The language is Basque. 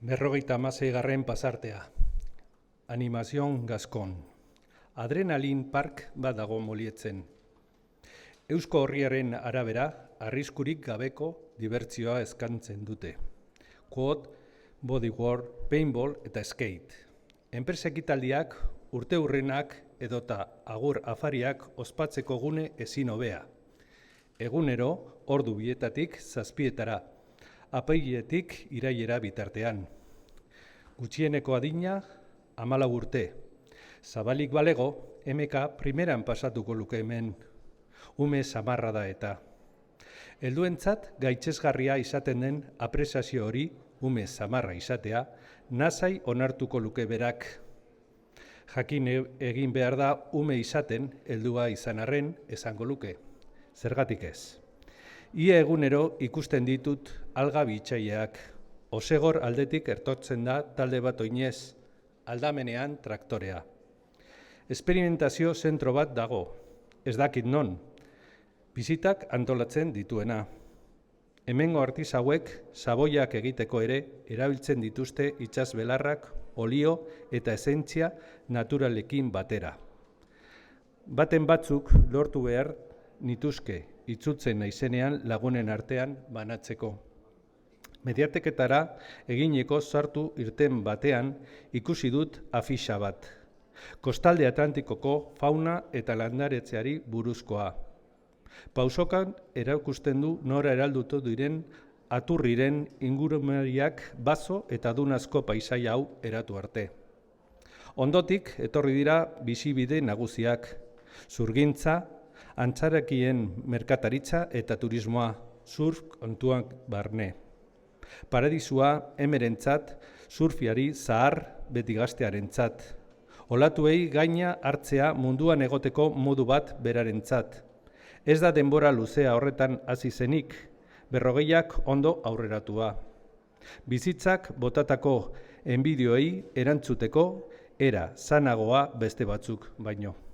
56. pasartea. Animazion Gaskon. Adrenalin park bat dago Molietzen. Eusko Horriaren arabera, arriskurik gabeko dibertsioa eskaintzen dute. Quad, bodyboard, paintball eta skate. Enpresa ekitaldiak, urteurrenak edota agur afariak ospatzeko gune ezin hobea. Egunero, ordu bietatik zazpietara, apailetik irailera bitartean. Gutxieneko adina, 14 urte. Zabalik balego, MK primeran pasatuko luke hemen. Ume samarra da eta. Helduentzat gaitzesgarria izaten den apresazio hori, ume samarra izatea, nasai onartuko luke berak. Jakin egin behar da ume izaten, heldua izan arren, esango luke. Zergatik ez. Ia egunero ikusten ditut alga bitxaileak. Osegor aldetik ertortzen da talde bat oinez, aldamenean traktorea. Esperimentazio zentro bat dago, ez dakit non, bizitak antolatzen dituena. Hemengo artisauek saboiak egiteko ere erabiltzen dituzte itsas belarrak, olio eta esentzia naturalekin batera. Baten batzuk lortu behar nituzke itzutzen naizenean lagunen artean banatzeko. Mediateketara egineko sartu irten batean ikusi dut afixa bat. Kostalde Atlantikoko fauna eta landaretzeari buruzkoa. Pausokan erakusten du nora eraldutu diren aturriren ingurumariak bazo eta dunazko paisaia hau eratu arte. Ondotik etorri dira bizibide nagusiak, zurgintza, antzarakien merkataritza eta turismoa, surf kontuak barne. Paradisua emerentzat, surfiari zahar beti gaztearentzat. Olatuei gaina hartzea munduan egoteko modu bat berarentzat. Ez da denbora luzea horretan hasi zenik, 40ak ondo aurreratua. Bizitzak botatako enbidioei erantzuteko era sanagoa beste batzuk baino.